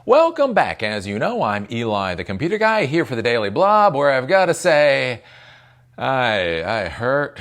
Welcome back. As you know, I'm Eli, the computer guy, here for the Daily Blob, where I've got to say, I hurt.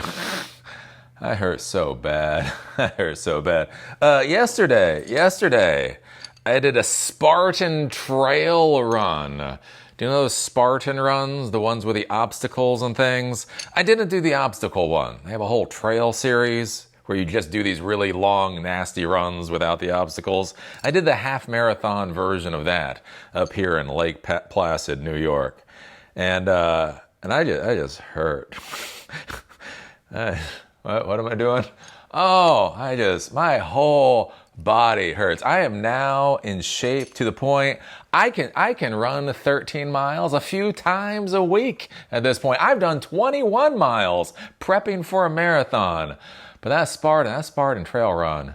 I hurt so bad. I hurt so bad. Yesterday, I did a Spartan trail run. Do you know those Spartan runs, the ones with the obstacles and things? I didn't do the obstacle one. They have a whole trail series where you just do these really long, nasty runs without the obstacles. I did the half marathon version of that up here in Lake Placid, New York. And I just hurt. What am I doing? My whole body hurts. I am now in shape to the point I can run 13 miles a few times a week at this point. I've done 21 miles prepping for a marathon. But that Spartan trail run,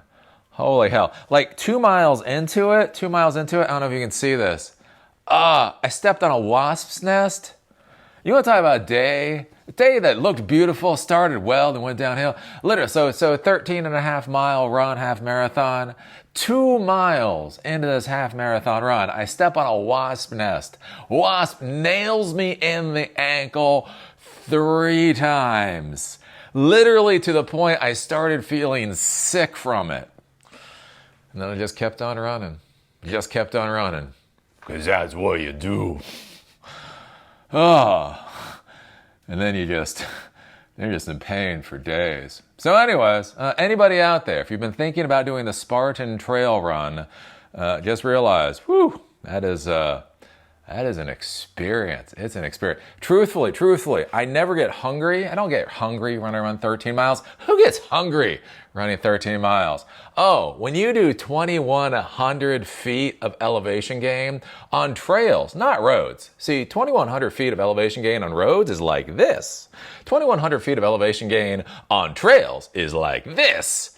holy hell. Like 2 miles into it, I don't know if you can see this. I stepped on a wasp's nest. You want to talk about a day that looked beautiful, started well, then went downhill. Literally, so 13 and a half mile run, half marathon. 2 miles into this half marathon run, I step on a wasp nest. Wasp nails me in the ankle 3 times. Literally to the point I started feeling sick from it. And then I just kept on running. Because that's what you do. Oh. And then you're just in pain for days. So anyways, anybody out there, if you've been thinking about doing the Spartan trail run, just realize, that is an experience. It's an experience. Truthfully, I never get hungry. I don't get hungry when I run 13 miles. Who gets hungry running 13 miles? Oh, when you do 2,100 feet of elevation gain on trails, not roads. See, 2,100 feet of elevation gain on roads is like this. 2,100 feet of elevation gain on trails is like this.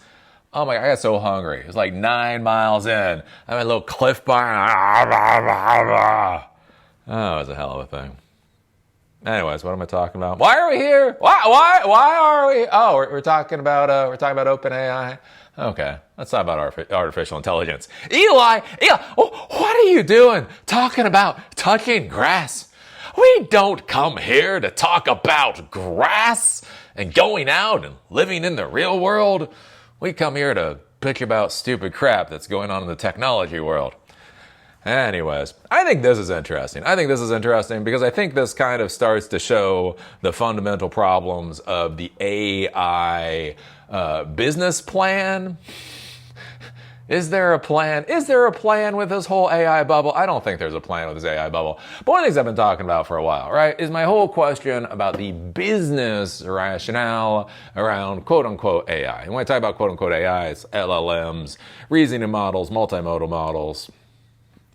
Oh my God, I got so hungry. It was like 9 miles in. I'm at a little cliff bar. Oh, it was a hell of a thing. Anyways, what am I talking about? Why are we here? Why are we? Oh, we're talking about OpenAI. Okay, let's talk about artificial intelligence. Eli, what are you doing talking about touching grass? We don't come here to talk about grass and going out and living in the real world. We come here to bitch about stupid crap that's going on in the technology world. Anyways, I think this is interesting. Because I think this kind of starts to show the fundamental problems of the AI business plan. Is there a plan? With this whole AI bubble? I don't think there's a plan with this AI bubble. But one of the things I've been talking about for a while, right, is my whole question about the business rationale around quote-unquote AI. And when I talk about quote-unquote AI, it's LLMs, reasoning models, multimodal models,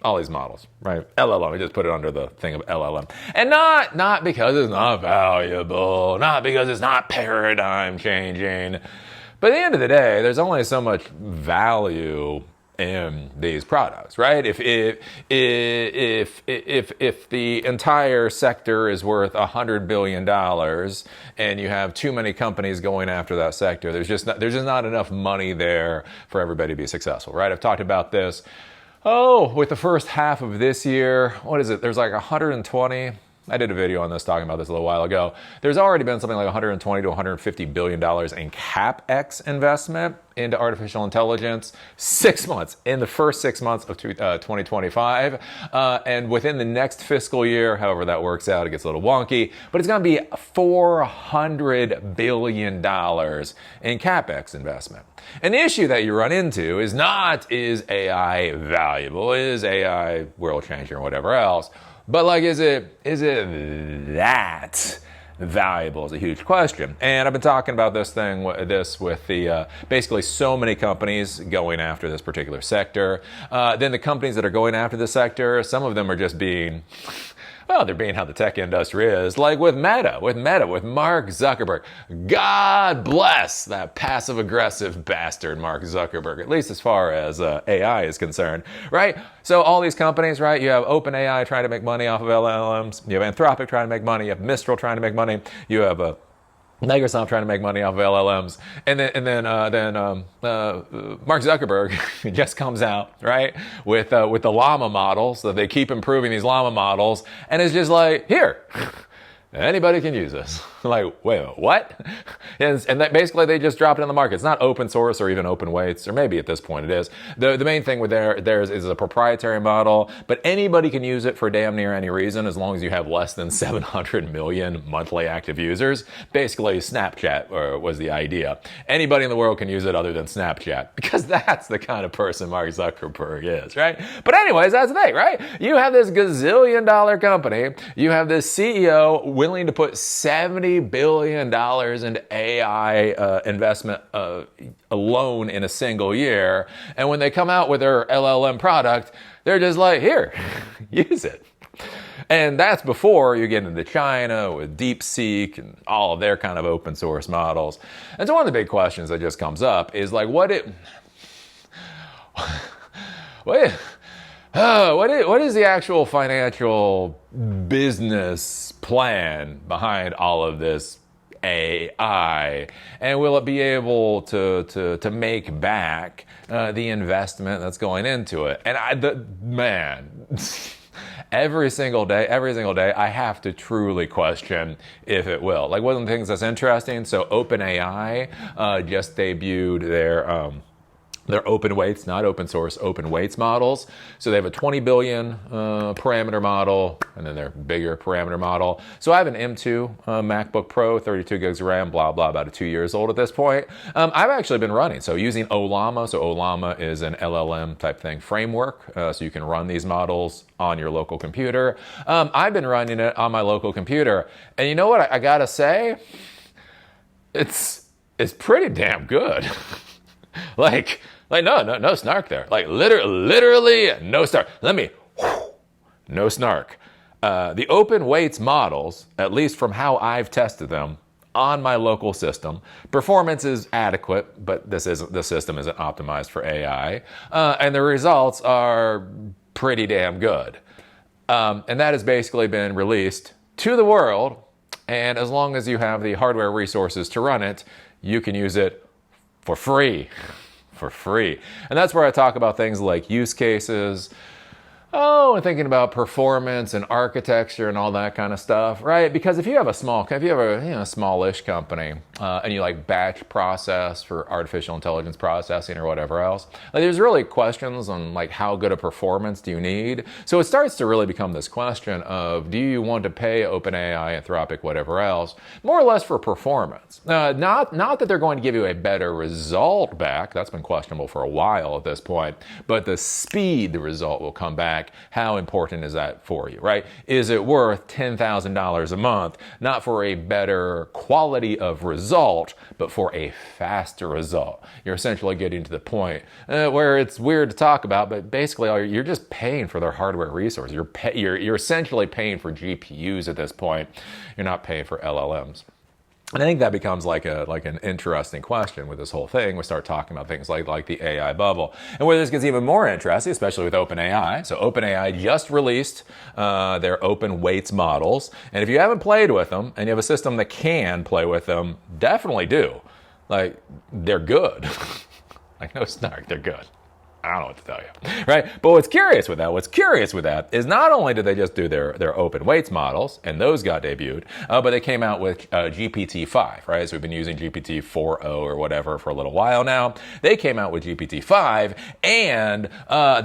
all these models, right? LLM, we just put it under the thing of LLM. And not because it's not valuable, not because it's not paradigm changing. But at the end of the day, there's only so much value in these products, right? If the entire sector is worth $100 billion and you have too many companies going after that sector, there's just not enough money there for everybody to be successful, right? I've talked about this. With the first half of this year, what is it? There's like 120. I did a video on this, talking about this a little while ago. There's already been something like $120 to $150 billion in CapEx investment into artificial intelligence. 6 months, in the first 6 months of 2025. And within the next fiscal year, however that works out, it gets a little wonky, but it's going to be $400 billion in CapEx investment. And the issue that you run into is not, is AI valuable? Is AI world changing or whatever else? But like, is it that valuable is a huge question. And I've been talking about this with the basically so many companies going after this particular sector. Then the companies that are going after the sector, some of them are just being, they're being how the tech industry is, like with Meta, with Mark Zuckerberg. God bless that passive-aggressive bastard, Mark Zuckerberg, at least as far as AI is concerned, right? So all these companies, right, you have OpenAI trying to make money off of LLMs, you have Anthropic trying to make money, you have Mistral trying to make money, you have Microsoft trying to make money off of LLMs, and then Mark Zuckerberg just comes out right with the llama models. So they keep improving these llama models, and it's just like, here, anybody can use this. Like, wait, what? And that basically they just drop it in the market. It's not open source or even open weights, or maybe at this point it is. The main thing with theirs is a proprietary model, but anybody can use it for damn near any reason as long as you have less than 700 million monthly active users. Basically, Snapchat was the idea. Anybody in the world can use it other than Snapchat, because that's the kind of person Mark Zuckerberg is, right? But anyways, that's the thing, right? You have this gazillion-dollar company. You have this CEO willing to put $70 billion into AI investment alone in a single year. And when they come out with their LLM product, they're just like, here, use it. And that's before you get into China with DeepSeek and all of their kind of open source models. And so one of the big questions that just comes up is like, what is the actual financial business plan behind all of this AI, and will it be able to make back the investment that's going into it? And every single day, I have to truly question if it will. Like, one of the things that's interesting, so OpenAI just debuted their open weights, not open source, open weights models. So they have a 20 billion parameter model, and then their bigger parameter model. So I have an M2 MacBook Pro, 32 gigs of RAM, blah, blah, about 2 years old at this point. I've actually been running, so using Ollama. So Ollama is an LLM type thing framework, so you can run these models on your local computer. I've been running it on my local computer. And you know what I gotta say? It's pretty damn good. Like no snark there. Like literally no snark. No snark. The open weights models, at least from how I've tested them on my local system, performance is adequate, but the system isn't optimized for AI, and the results are pretty damn good. And that has basically been released to the world, and as long as you have the hardware resources to run it, you can use it for free. For free. And that's where I talk about things like use cases, and thinking about performance and architecture and all that kind of stuff, right? Because if you have a smallish company, and you like batch process for artificial intelligence processing or whatever else, like there's really questions on like how good a performance do you need. So it starts to really become this question of, do you want to pay OpenAI, Anthropic, whatever else, more or less for performance? Not that they're going to give you a better result back. That's been questionable for a while at this point, but the speed the result will come back. How important is that for you, right? Is it worth $10,000 a month, not for a better quality of result, but for a faster result? You're essentially getting to the point where it's weird to talk about, but basically you're just paying for their hardware resource. You're essentially paying for GPUs at this point. You're not paying for LLMs. And I think that becomes like an interesting question with this whole thing. We start talking about things like the AI bubble. And where this gets even more interesting, especially with OpenAI. So OpenAI just released their open weights models. And if you haven't played with them and you have a system that can play with them, definitely do. Like, they're good. Like, no snark, they're good. I don't know what to tell you, right? But what's curious with that is not only did they just do their open weights models, and those got debuted, but they came out with GPT-5, right? So we've been using GPT 4.0 or whatever for a little while now. They came out with GPT-5, and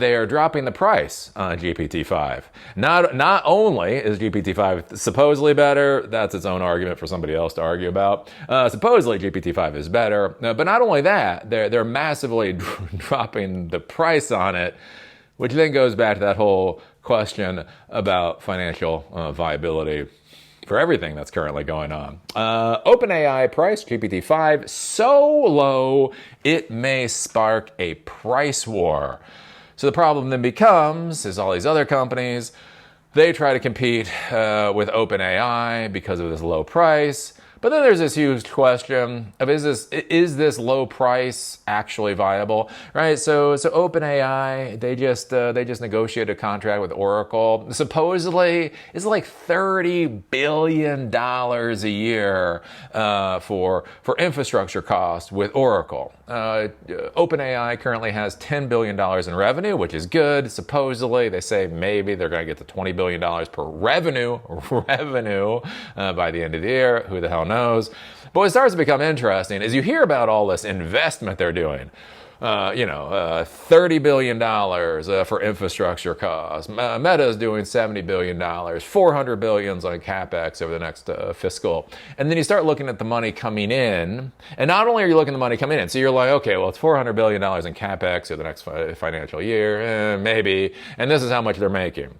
they are dropping the price on GPT-5. Not only is GPT-5 supposedly better, that's its own argument for somebody else to argue about. Supposedly GPT-5 is better, but not only that, they're massively dropping the price on it, which then goes back to that whole question about financial viability for everything that's currently going on. OpenAI price GPT-5 so low it may spark a price war. So the problem then becomes is all these other companies, they try to compete with OpenAI because of this low price. But then there's this huge question of is this low price actually viable, right? So OpenAI, they just negotiated a contract with Oracle. Supposedly, it's like $30 billion a year for infrastructure costs with Oracle. OpenAI currently has $10 billion in revenue, which is good. Supposedly, they say maybe they're going to get to $20 billion per revenue by the end of the year. Who the hell knows? But what starts to become interesting is you hear about all this investment they're doing. $30 billion for infrastructure costs. Meta is doing $70 billion, $400 billion on CapEx over the next fiscal. And then you start looking at the money coming in. And not only are you looking at the money coming in, so you're like, okay, well, it's $400 billion in CapEx over the next financial year, maybe. And this is how much they're making.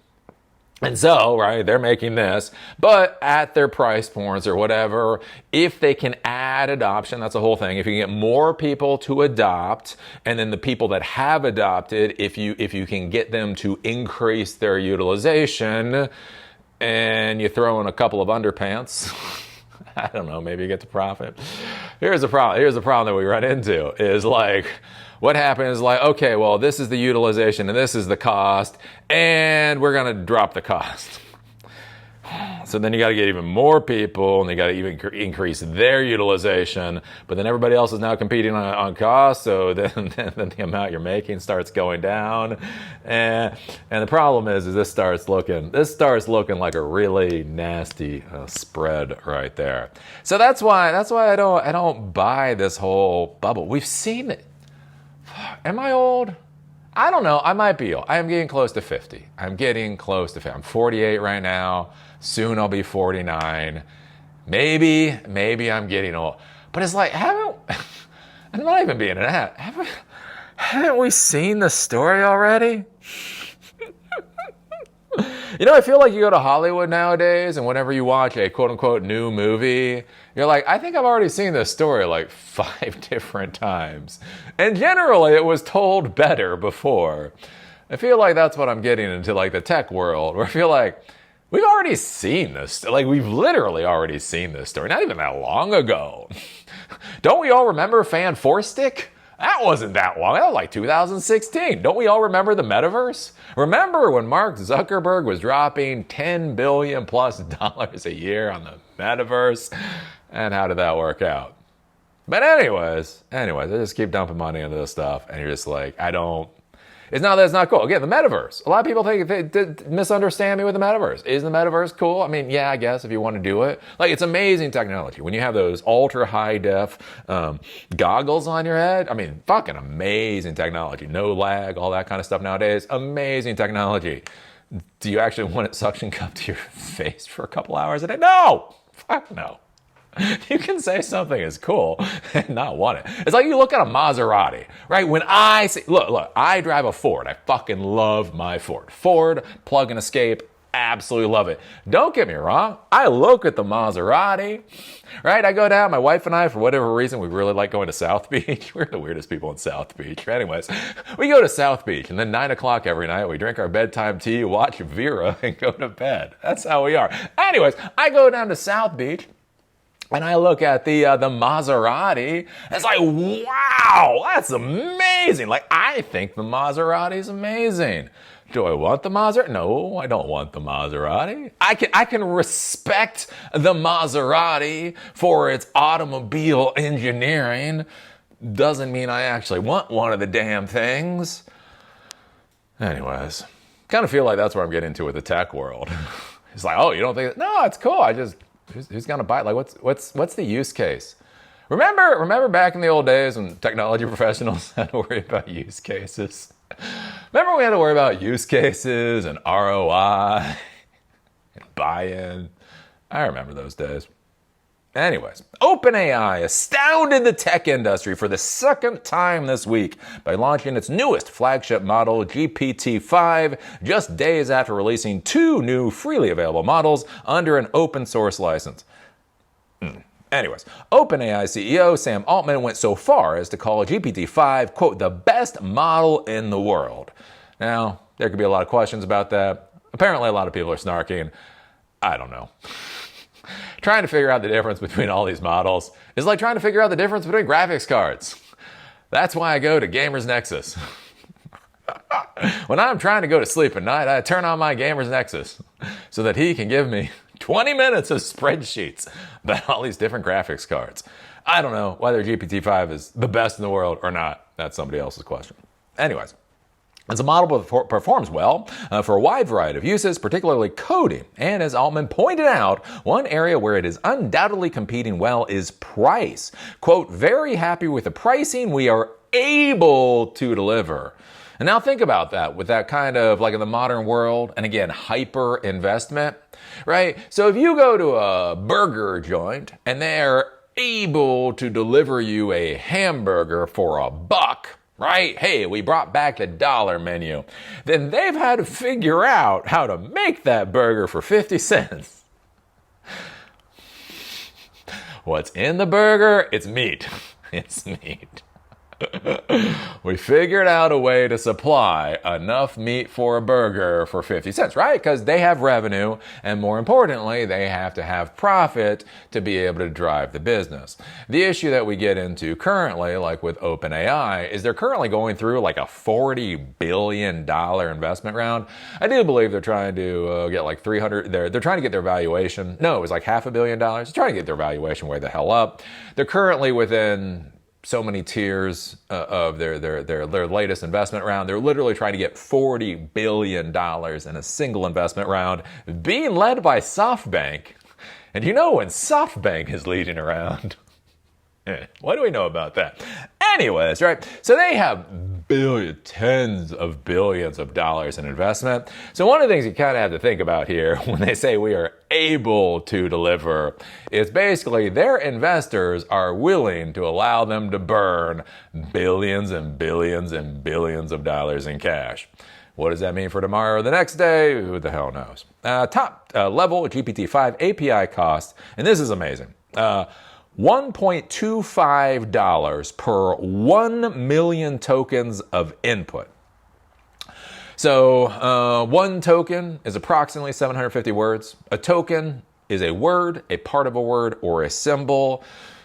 And so, right, they're making this, but at their price points or whatever, if they can add adoption, that's the whole thing. If you can get more people to adopt, and then the people that have adopted, if you can get them to increase their utilization, and you throw in a couple of underpants, I don't know, maybe you get to profit. Here's the problem that we run into is like, what happens is like, okay, well, this is the utilization and this is the cost, and we're going to drop the cost. So then you got to get even more people, and you got to even increase their utilization. But then everybody else is now competing on cost, so then the amount you're making starts going down. And the problem is this starts looking like a really nasty spread right there. So that's why I don't buy this whole bubble. We've seen it. Am I old? I don't know. I might be old. I am getting close to 50. I'm 48 right now. Soon I'll be 49. Maybe I'm getting old. But it's like, I'm not even being an ass. Haven't we seen the story already? I feel like you go to Hollywood nowadays, and whenever you watch a quote-unquote new movie, you're like, I think I've already seen this story like 5 different times. And generally, it was told better before. I feel like that's what I'm getting into, like the tech world, where I feel like we've already seen this. Like, we've literally already seen this story, not even that long ago. Don't we all remember Fan 4-Stick? That wasn't that long. That was like 2016. Don't we all remember the metaverse? Remember when Mark Zuckerberg was dropping $10 billion plus a year on the metaverse? And how did that work out? But anyways, they just keep dumping money into this stuff, and you're just like, it's not that it's not cool. Again, the metaverse. A lot of people they misunderstand me with the metaverse. Is the metaverse cool? I mean, yeah, I guess if you want to do it. Like, it's amazing technology. When you have those ultra high def goggles on your head, I mean, fucking amazing technology. No lag, all that kind of stuff nowadays. Amazing technology. Do you actually want it suction cupped to your face for a couple hours a day? No! Fuck no. You can say something is cool and not want it. It's like you look at a Maserati, right? When I say, look, I drive a Ford. I fucking love my Ford. Ford, plug and escape, absolutely love it. Don't get me wrong. I look at the Maserati, right? I go down, my wife and I, for whatever reason, we really like going to South Beach. We're the weirdest people in South Beach. Anyways, we go to South Beach, and then 9 o'clock every night, we drink our bedtime tea, watch Vera, and go to bed. That's how we are. Anyways, I go down to South Beach, and I look at the Maserati, and it's like, wow, that's amazing. Like, I think the Maserati's amazing. Do I want the Maserati? No, I don't want the Maserati. I can respect the Maserati for its automobile engineering. Doesn't mean I actually want one of the damn things. Anyways, kind of feel like that's where I'm getting to with the tech world. It's like, oh, you don't think? No, it's cool. Who's gonna buy it? Like, what's the use case? Remember back in the old days when technology professionals had to worry about use cases? Remember we had to worry about use cases and ROI and buy-in? I remember those days. Anyways, OpenAI astounded the tech industry for the second time this week by launching its newest flagship model, GPT-5, just days after releasing 2 new freely available models under an open source license. Anyways, OpenAI CEO Sam Altman went so far as to call GPT-5, quote, the best model in the world. Now, there could be a lot of questions about that. Apparently, a lot of people are snarking. I don't know. Trying to figure out the difference between all these models is like trying to figure out the difference between graphics cards. That's why I go to Gamers Nexus. When I'm trying to go to sleep at night, I turn on my Gamers Nexus so that he can give me 20 minutes of spreadsheets about all these different graphics cards. I don't know whether GPT-5 is the best in the world or not. That's somebody else's question. Anyways, it's a model that performs well for a wide variety of uses, particularly coding. And as Altman pointed out, one area where it is undoubtedly competing well is price. Quote, very happy with the pricing we are able to deliver. And now think about that with that kind of, like in the modern world, and again, hyper investment, right? So if you go to a burger joint and they're able to deliver you a hamburger for $1, right? Hey, we brought back the dollar menu. Then they've had to figure out how to make that burger for 50 cents. What's in the burger? It's meat. It's meat. We figured out a way to supply enough meat for a burger for 50 cents, right? Because they have revenue, and more importantly, they have to have profit to be able to drive the business. The issue that we get into currently, like with OpenAI, is they're currently going through like a $40 billion investment round. I do believe they're trying to get like 300, they're trying to get their valuation. No, it was like $500 million. They're trying to get their valuation way the hell up. They're currently within so many tiers of their latest investment round. They're literally trying to get $40 billion in a single investment round, being led by SoftBank. And you know when SoftBank is leading around, what do we know about that? Anyways, right? So they have tens of billions of dollars in investment. So one of the things you kind of have to think about here when they say we are able to deliver is basically their investors are willing to allow them to burn billions and billions and billions of dollars in cash. What does that mean for tomorrow or the next day? Who the hell knows? Top level GPT-5 API cost, and this is amazing. $1.25 per 1 million tokens of input. So 1 token is approximately 750 words. A token is a word, a part of a word, or a symbol.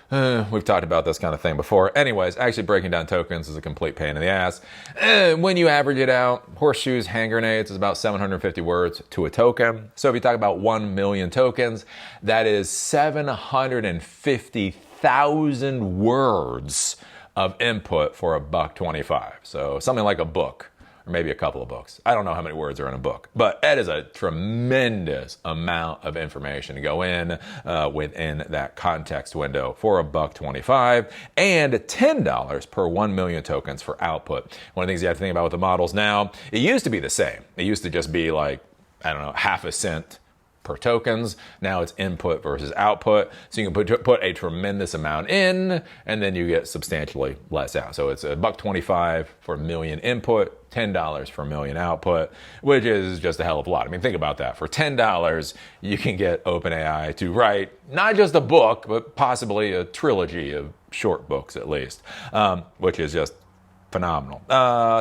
We've talked about this kind of thing before. Anyways, actually breaking down tokens is a complete pain in the ass. When you average it out, horseshoes, hand grenades is about 750 words to a token. So if you talk about 1 million tokens, that is 750,000 words of input for $1.25. So something like a book. Or maybe a couple of books. I don't know how many words are in a book, but it is a tremendous amount of information to go in within that context window for $1.25 and $10 per 1 million tokens for output. One of the things you have to think about with the models now, it used to be the same. It used to just be like, I don't know, half a cent per tokens. Now it's input versus output. So you can put a tremendous amount in, and then you get substantially less out. So it's $1.25 for a million input, $10 for a million output, which is just a hell of a lot. I mean, think about that. For $10, you can get OpenAI to write not just a book, but possibly a trilogy of short books at least, which is just phenomenal.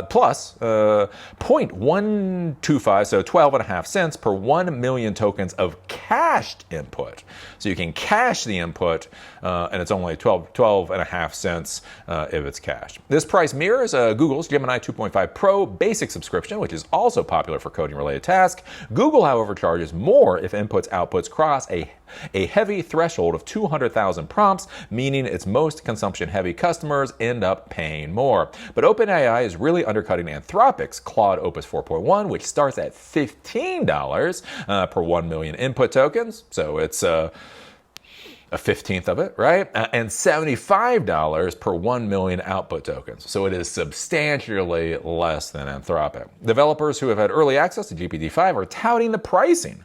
Plus 0.125, so 12.5 cents per 1 million tokens of cached input. So you can cache the input, and it's only 12.5 cents if it's cached. This price mirrors Google's Gemini 2.5 Pro basic subscription, which is also popular for coding-related tasks. Google, however, charges more if outputs cross a heavy threshold of 200,000 prompts, meaning its most consumption-heavy customers end up paying more. But OpenAI is really undercutting Anthropic's Claude Opus 4.1, which starts at $15 per 1 million input tokens. So it's a 15th of it, right? And $75 per 1 million output tokens. So it is substantially less than Anthropic. Developers who have had early access to GPT-5 are touting the pricing.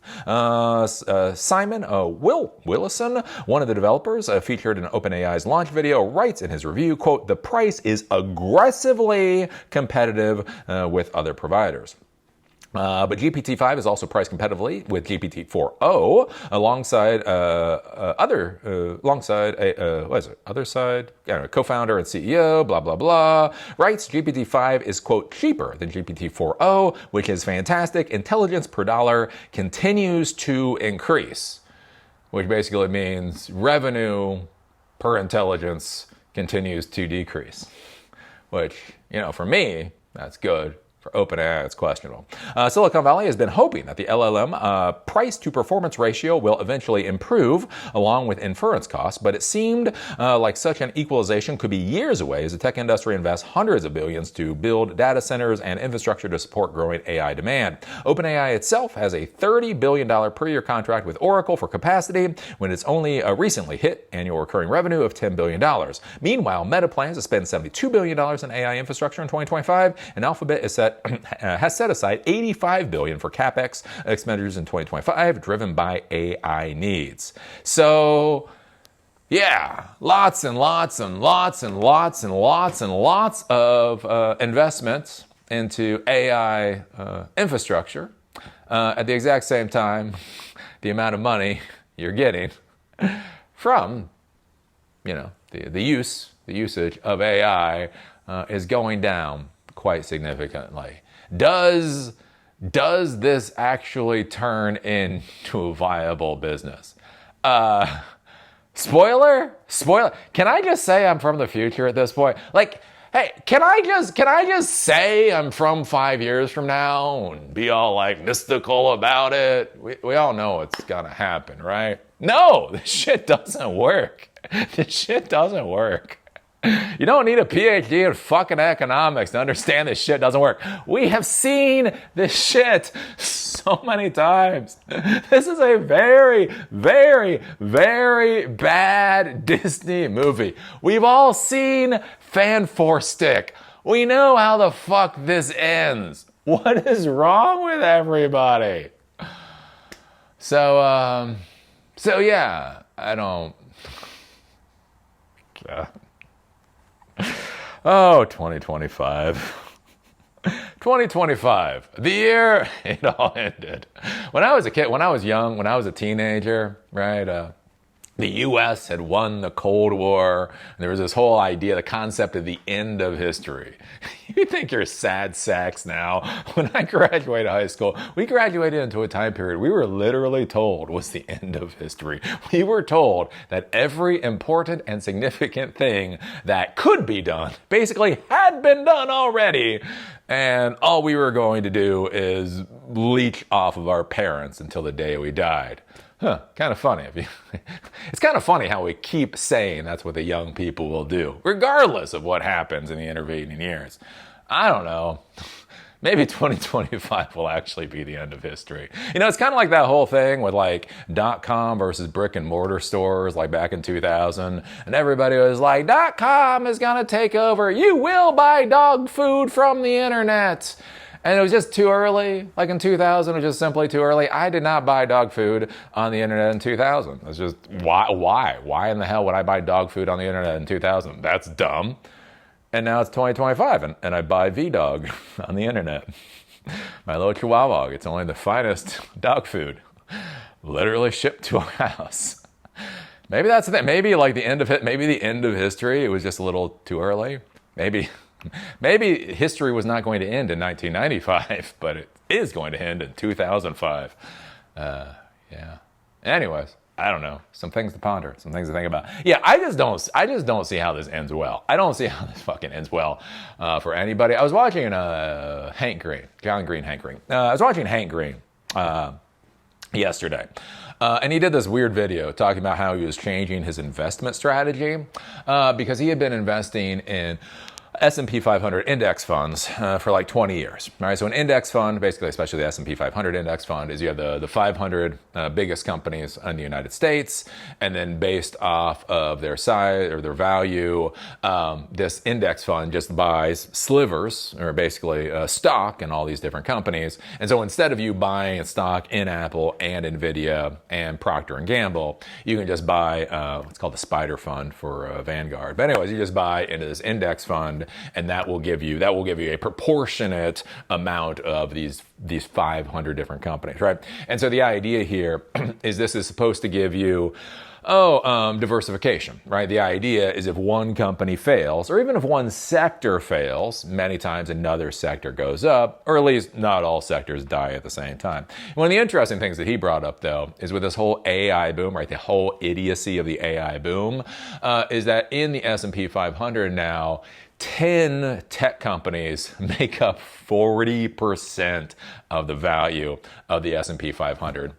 Simon Willison, one of the developers featured in OpenAI's launch video, writes in his review, quote, "The price is aggressively competitive with other providers." But GPT-5 is also priced competitively with GPT-4o alongside co-founder and CEO, blah, blah, blah, writes GPT-5 is, quote, cheaper than GPT-4o, which is fantastic. Intelligence per dollar continues to increase. which basically means revenue per intelligence continues to decrease, which, for me, that's good. For OpenAI, it's questionable. Silicon Valley has been hoping that the LLM price-to-performance ratio will eventually improve along with inference costs, but it seemed like such an equalization could be years away as the tech industry invests hundreds of billions to build data centers and infrastructure to support growing AI demand. OpenAI itself has a $30 billion per year contract with Oracle for capacity when it's only recently hit annual recurring revenue of $10 billion. Meanwhile, Meta plans to spend $72 billion in AI infrastructure in 2025, and Alphabet has set aside $85 billion for CapEx expenditures in 2025, driven by AI needs. So, yeah, lots and lots and lots and lots and lots and lots of investments into AI infrastructure. At the exact same time, the amount of money you're getting from, the usage of AI is going down quite significantly. Does this actually turn into a viable business? Spoiler? Can I just say I'm from the future at this point? Like, hey, can I just say I'm from 5 years from now and be all like mystical about it? We all know it's gonna happen, right? No, this shit doesn't work. This shit doesn't work. You don't need a PhD in fucking economics to understand this shit doesn't work. We have seen this shit so many times. This is a very, very, very bad Disney movie. We've all seen Fan Four Stick. We know how the fuck this ends. What is wrong with everybody? So yeah, I don't... Oh, 2025. 2025, the year it all ended. When I was a kid, when I was young, when I was a teenager, right, the U.S. had won the Cold War. And there was this whole idea, the concept of the end of history. You think you're sad sacks now. When I graduated high school, we graduated into a time period we were literally told was the end of history. We were told that every important and significant thing that could be done basically had been done already. And all we were going to do is leech off of our parents until the day we died. Kind of funny. It's kind of funny how we keep saying that's what the young people will do, regardless of what happens in the intervening years. I don't know. Maybe 2025 will actually be the end of history. It's kind of like that whole thing with like .com versus brick and mortar stores like back in 2000. And everybody was like, .com is going to take over. You will buy dog food from the internet. And it was just too early. Like in 2000, it was just simply too early. I did not buy dog food on the internet in 2000. It's just, why? Why in the hell would I buy dog food on the internet in 2000? That's dumb. And now it's 2025, and I buy V-Dog on the internet. My little Chihuahua, it's only the finest dog food. Literally shipped to our house. Maybe that's the thing. Maybe like the end of history, it was just a little too early. Maybe history was not going to end in 1995, but it is going to end in 2005. Yeah. Anyways, I don't know. Some things to ponder, some things to think about. Yeah, I just don't see how this ends well. I don't see how this fucking ends well for anybody. I was watching Hank Green. I was watching Hank Green yesterday. And he did this weird video talking about how he was changing his investment strategy because he had been investing in S&P 500 index funds for like 20 years. All right, so an index fund, basically, especially the S&P 500 index fund, is you have the 500 biggest companies in the United States, and then based off of their size or their value, this index fund just buys slivers, or basically stock in all these different companies. And so instead of you buying stock in Apple and Nvidia and Procter & Gamble, you can just buy what's called the Spider Fund for Vanguard. But anyways, you just buy into this index fund and that will give you a proportionate amount of these 500 different companies, right? And so the idea here is this is supposed to give you diversification, right? The idea is if one company fails, or even if one sector fails, many times another sector goes up, or at least not all sectors die at the same time. One of the interesting things that he brought up, though, is with this whole AI boom, right? The whole idiocy of the AI boom, is that in the S&P 500 now, 10 tech companies make up 40% of the value of the S&P 500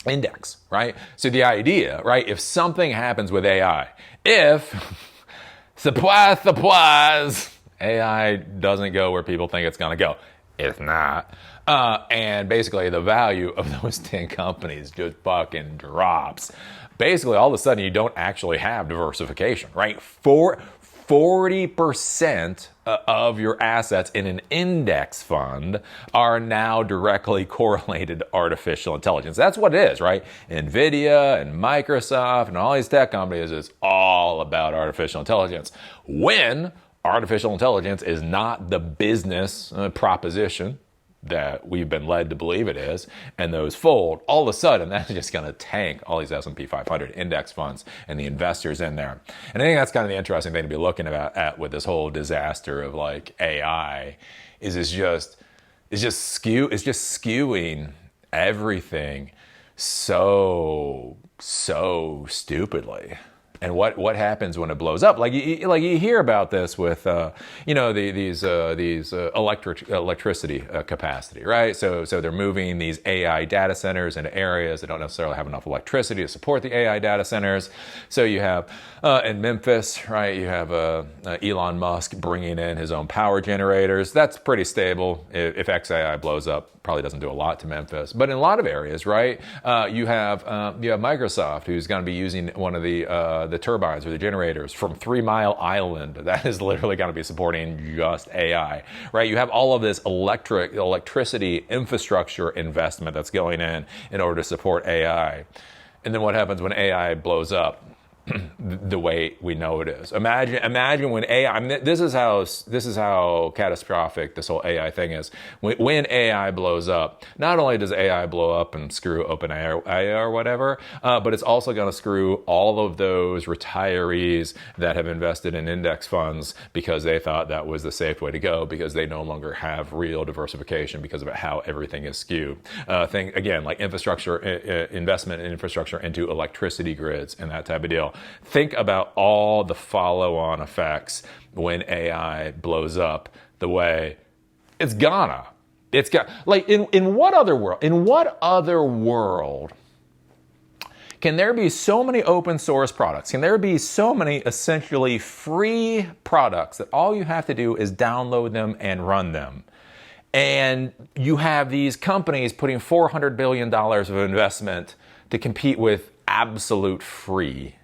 index, right? So the idea, right, if something happens with AI, if surprise, AI doesn't go where people think it's going to go, it's not. And basically the value of those 10 companies just fucking drops. Basically, all of a sudden, you don't actually have diversification, right? 40% of your assets in an index fund are now directly correlated to artificial intelligence. That's what it is, right? NVIDIA and Microsoft and all these tech companies is all about artificial intelligence. When artificial intelligence is not the business proposition that we've been led to believe it is, and those fold, all of a sudden that's just going to tank all these S&P 500 index funds and the investors in there. And I think that's kind of the interesting thing to be looking at with this whole disaster of like AI it's just skewing everything so stupidly. And what happens when it blows up? Like you hear about this with these electricity capacity, right? So they're moving these AI data centers into areas that don't necessarily have enough electricity to support the AI data centers. So you have in Memphis, right? You have Elon Musk bringing in his own power generators. That's pretty stable. If XAI blows up, probably doesn't do a lot to Memphis. But in a lot of areas, right? You have Microsoft, who's going to be using one of the turbines or the generators from 3 Mile Island. That is literally going to be supporting just AI, right? You have all of this electricity infrastructure investment that's going in order to support AI. And then what happens when AI blows up? The way we know it is. Imagine when AI. I mean, this is how catastrophic this whole AI thing is. When AI blows up, not only does AI blow up and screw OpenAI or whatever, but it's also going to screw all of those retirees that have invested in index funds because they thought that was the safe way to go because they no longer have real diversification because of how everything is skewed. Think again like infrastructure investment in infrastructure into electricity grids and that type of deal. Think about all the follow-on effects when AI blows up the way it's gonna. It's got like in what other world? In what other world can there be so many open source products? Can there be so many essentially free products that all you have to do is download them and run them? And you have these companies putting $400 billion of investment to compete with absolute free.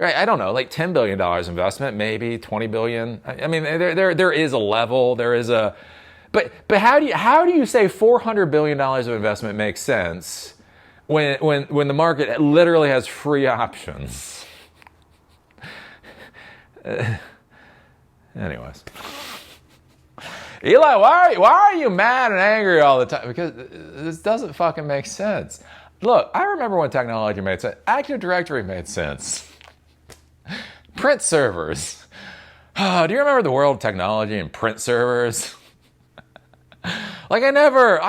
Right, I don't know, like $10 billion investment, maybe $20 billion. I mean, there is a level, there is a, but how do you say $400 billion of investment makes sense when the market literally has free options? Anyways, Eli, why are you mad and angry all the time? Because this doesn't fucking make sense. Look, I remember when technology made sense. Active Directory made sense. Print servers. Oh, do you remember the world of technology and print servers? Like I never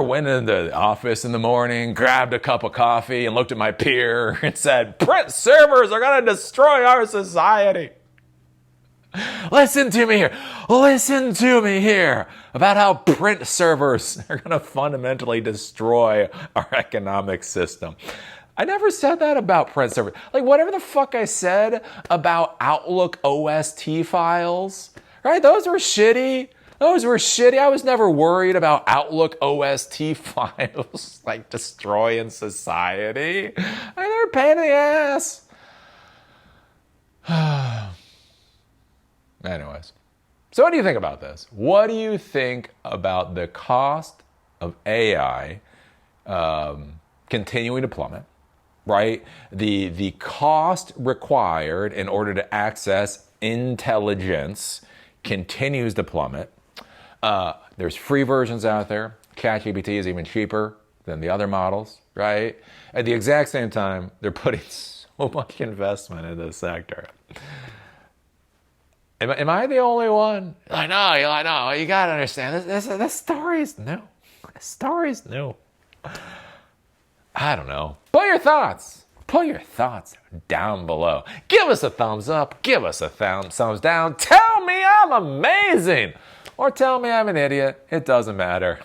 went into the office in the morning, grabbed a cup of coffee and looked at my peer and said, print servers are going to destroy our society. Listen to me here about how print servers are going to fundamentally destroy our economic system. I never said that about print servers. Like whatever the fuck I said about Outlook OST files, right? Those were shitty. I was never worried about Outlook OST files like destroying society. They're a pain in the ass. Anyways, so what do you think about this? What do you think about the cost of AI continuing to plummet? right? The cost required in order to access intelligence continues to plummet. There's free versions out there. ChatGPT is even cheaper than the other models, right? At the exact same time, they're putting so much investment in this sector. Am I the only one? I know. You gotta understand. This story is new. This story is new. I don't know. Put your thoughts down below. Give us a thumbs up. Give us a thumbs down. Tell me I'm amazing. Or tell me I'm an idiot. It doesn't matter.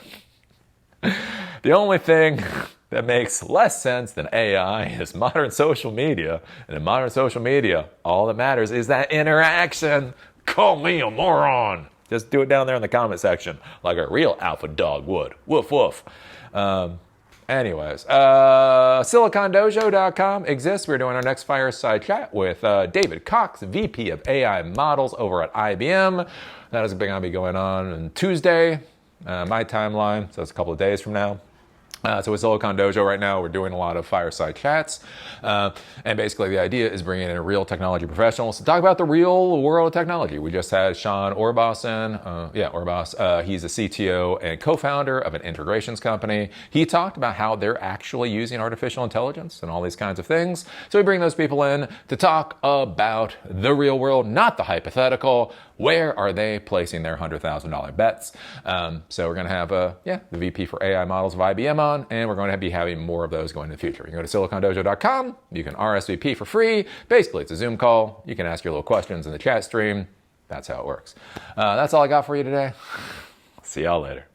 The only thing that makes less sense than AI is modern social media. And in modern social media, all that matters is that interaction. Call me a moron. Just do it down there in the comment section like a real alpha dog would. Woof, woof. Anyways, SiliconDojo.com exists. We're doing our next fireside chat with David Cox, VP of AI Models over at IBM. That is going to be going on Tuesday, my timeline, so it's a couple of days from now. So with Silicon Dojo right now, we're doing a lot of fireside chats. And basically the idea is bringing in real technology professionals to talk about the real world of technology. We just had Sean Orbas in. Orbas. He's a CTO and co-founder of an integrations company. He talked about how they're actually using artificial intelligence and all these kinds of things. So we bring those people in to talk about the real world, not the hypothetical. Where are they placing their $100,000 bets? So we're going to have the VP for AI models of IBM on, and we're going to be having more of those going in the future. You can go to silicondojo.com. You can RSVP for free. Basically, it's a Zoom call. You can ask your little questions in the chat stream. That's how it works. That's all I got for you today. See y'all later.